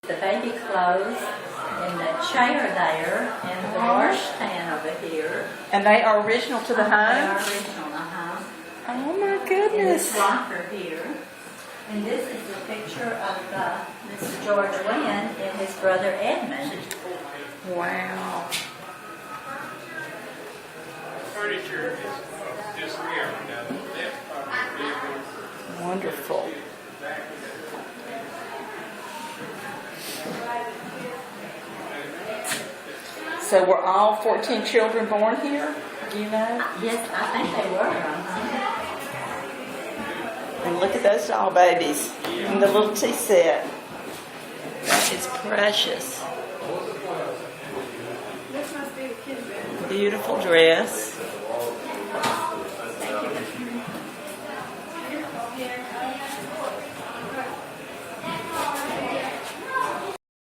The baby clothes in the chair there and the washstand over here. And they are original to the They home? are original, Oh my And goodness. this locker here. And this is a picture of Mr. George Wynn and his brother Edmund. Wow. Furniture is just here. Now, the left part of the vehicle. Wonderful. So were all 14 children born here? Do you know? Yes, I think they were. And look at those doll babies and the little tea set. That is precious. Beautiful dress.